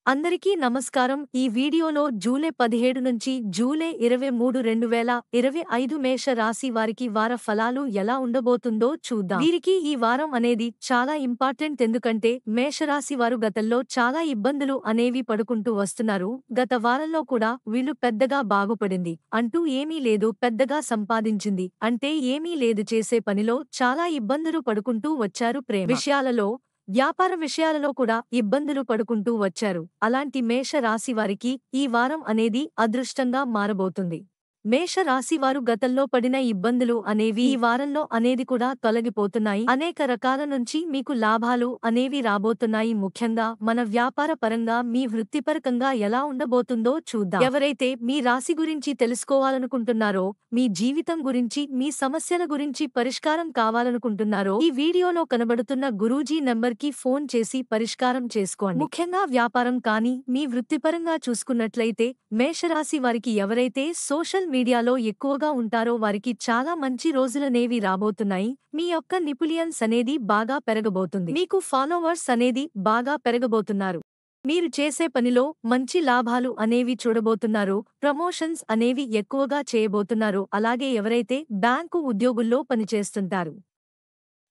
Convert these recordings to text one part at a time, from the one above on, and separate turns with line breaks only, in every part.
అందరికీ నమస్కారం. ఈ వీడియోలో జూలై 17 నుంచి జూలై 23, 2025 మేష రాశి వారికి వార ఫలాలు ఎలా ఉండబోతుందో చూద్దాం. వీరికి ఈ వారం అనేది చాలా ఇంపార్టెంట్, ఎందుకంటే మేషరాశి వారు గతంలో చాలా ఇబ్బందులు అనేవి పడుకుంటూ వస్తున్నారు. గత వారంలో కూడా వీళ్ళు పెద్దగా బాగుపడింది అంటూ ఏమీ లేదు, పెద్దగా సంపాదించింది అంటే ఏమీ లేదు, చేసే పనిలో చాలా ఇబ్బందులు పడుకుంటూ వచ్చారు. ప్రేమ విషయాలలో, వ్యాపార విషయాలలో కూడా ఇబ్బందులు పడుకుంటూ వచ్చారు. అలాంటి మేష రాశి వారికి ఈ వారం అనేది అదృష్టంగా మారబోతుంది. మేష రాశి వారు గతంలో పడిన ఇబ్బందులు అనేవి ఈ వారంలో అనేది కూడా తొలగిపోతున్నాయి. అనేక రకాల నుంచి మీకు లాభాలు అనేవి రాబోతున్నాయి. ముఖ్యంగా మన వ్యాపార పరంగా, మీ వృత్తిపరకంగా ఎలా ఉండబోతుందో చూద్దాం. ఎవరైతే మీ రాశి గురించి తెలుసుకోవాలనుకుంటున్నారో, మీ జీవితం గురించి, మీ సమస్యల గురించి పరిష్కారం కావాలనుకుంటున్నారో, ఈ వీడియోలో కనబడుతున్న గురూజీ నంబర్కి ఫోన్ చేసి పరిష్కారం చేసుకోండి. ముఖ్యంగా వ్యాపారం కానీ, మీ వృత్తిపరంగా చూసుకున్నట్లయితే మేషరాశి వారికి ఎవరైతే సోషల్ మీడియాలో ఎక్కువగా ఉంటారో వారికి చాలా మంచి రోజులనేవి రాబోతున్నాయి. మీ యొక్క నిపులియన్స్ అనేది బాగా పెరగబోతుంది. మీకు ఫాలోవర్స్ అనేది బాగా పెరగబోతున్నారు. మీరు చేసే పనిలో మంచి లాభాలు అనేవి చూడబోతున్నారు. ప్రమోషన్స్ అనేవి ఎక్కువగా చేయబోతున్నారు. అలాగే ఎవరైతే బ్యాంకు ఉద్యోగుల్లో పనిచేస్తుంటారు,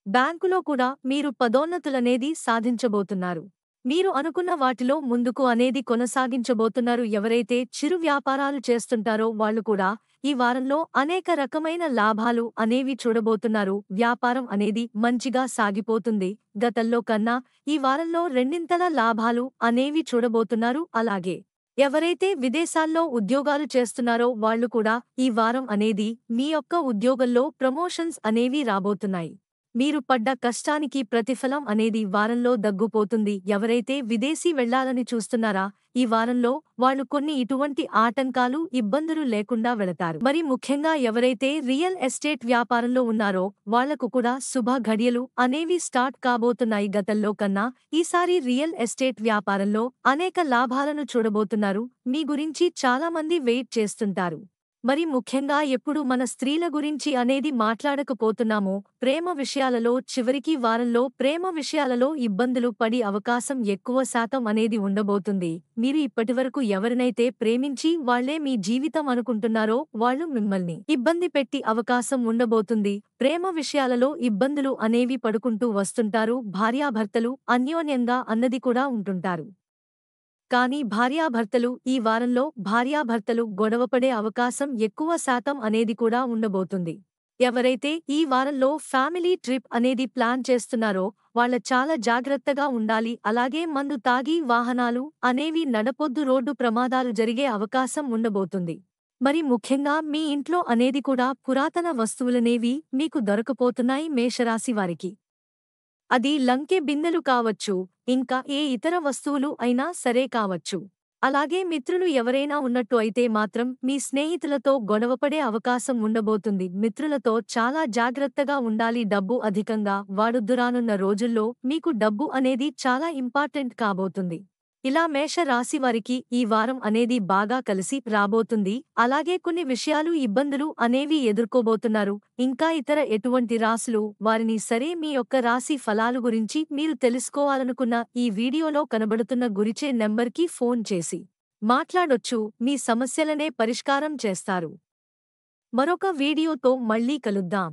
బ్యాంకులో కూడా మీరు పదోన్నతులనేది సాధించబోతున్నారు. మీరు అనుకున్న వాటిలో ముందుకు అనేది కొనసాగించబోతున్నారు. ఎవరైతే చిరు వ్యాపారాలు చేస్తుంటారో వాళ్ళు కూడా ఈ వారంలో అనేక రకమైన లాభాలు అనేవి చూడబోతున్నారు. వ్యాపారం అనేది మంచిగా సాగిపోతుంది. గతంలో కన్నా ఈ వారంలో రెండింతల లాభాలు అనేవి చూడబోతున్నారు. అలాగే ఎవరైతే విదేశాల్లో ఉద్యోగాలు చేస్తున్నారో వాళ్ళు కూడా ఈ వారం అనేది మీ యొక్క ఉద్యోగంలో ప్రమోషన్స్ అనేవి రాబోతున్నాయి. మీరు పడ్డ కష్టానికి ప్రతిఫలం అనేది వారంలో దగ్గుపోతుంది. ఎవరైతే విదేశీ వెళ్లాలని చూస్తున్నారా, ఈ వారంలో వాళ్ళు కొన్ని ఇటువంటి ఆటంకాలు, ఇబ్బందులు లేకుండా వెళతారు. మరి ముఖ్యంగా ఎవరైతే రియల్ ఎస్టేట్ వ్యాపారంలో ఉన్నారో వాళ్లకు కూడా శుభ ఘడియలు అనేవి స్టార్ట్ కాబోతున్నాయి. గతంలో కన్నా ఈసారి రియల్ ఎస్టేట్ వ్యాపారంలో అనేక లాభాలను చూడబోతున్నారు. మీ గురించి చాలా మంది వెయిట్ చేస్తుంటారు. మరి ముఖ్యంగా ఎప్పుడు మన స్త్రీల గురించి అనేది మాట్లాడకపోతున్నామో, ప్రేమ విషయాలలో చివరికి వారంలో ప్రేమ విషయాలలో ఇబ్బందులు పడి అవకాశం ఎక్కువ శాతం అనేది ఉండబోతుంది. మీరు ఇప్పటివరకు ఎవరినైతే ప్రేమించి వాళ్లే మీ జీవితం అనుకుంటున్నారో వాళ్ళు మిమ్మల్ని ఇబ్బంది పెట్టి అవకాశం ఉండబోతుంది. ప్రేమ విషయాలలో ఇబ్బందులు అనేవి పడుకుంటూ వస్తుంటారు. భార్యాభర్తలు అన్యోన్యంగా అన్నది కూడా ఉంటుంటారు. కానీ భార్యాభర్తలు ఈ వారంలో భార్యాభర్తలు గొడవపడే అవకాశం ఎక్కువ శాతం అనేది కూడా ఉండబోతుంది. ఎవరైతే ఈ వారంలో ఫ్యామిలీ ట్రిప్ అనేది ప్లాన్ చేస్తున్నారో వాళ్ళ చాలా జాగ్రత్తగా ఉండాలి. అలాగే మందు తాగి వాహనాలు అనేవి నడపొద్దు, రోడ్డు ప్రమాదాలు జరిగే అవకాశం ఉండబోతుంది. మరి ముఖ్యంగా మీ ఇంట్లో అనేది కూడా పురాతన వస్తువులనేవి మీకు దొరకపోతున్నాయి మేషరాశి వారికి. అది లంకె బిందెలు కావచ్చు, ఇంకా ఏ ఇతర వస్తువులు అయినా సరే కావచ్చు. అలాగే మిత్రులు ఎవరైనా ఉన్నట్టు అయితే మాత్రం మీ స్నేహితులతో గొడవపడే అవకాశం ఉండబోతుంది. మిత్రులతో చాలా జాగ్రత్తగా ఉండాలి. డబ్బు అధికంగా వాడుద్దురానున్న రోజుల్లో మీకు డబ్బు అనేది చాలా ఇంపార్టెంట్ కాబోతుంది. ఇలా మేష రాశి వారికి ఈ వారం అనేది బాగా కలిసి రాబోతుంది. అలాగే కొన్ని విషయాలు, ఇబ్బందులు అనేవి ఎదుర్కోబోతున్నారు. ఇంకా ఇతర ఎటువంటి రాశులు వారిని సరే, మీ యొక్క రాశి ఫలాలు గురించి మీరు తెలుసుకోవాలనుకున్న ఈ వీడియోలో కనబడుతున్న గురిచే నెంబర్కి ఫోన్ చేసి మాట్లాడొచ్చు. మీ సమస్యలనే పరిష్కారం చేస్తారు. మరొక వీడియోతో మళ్ళీ కలుద్దాం.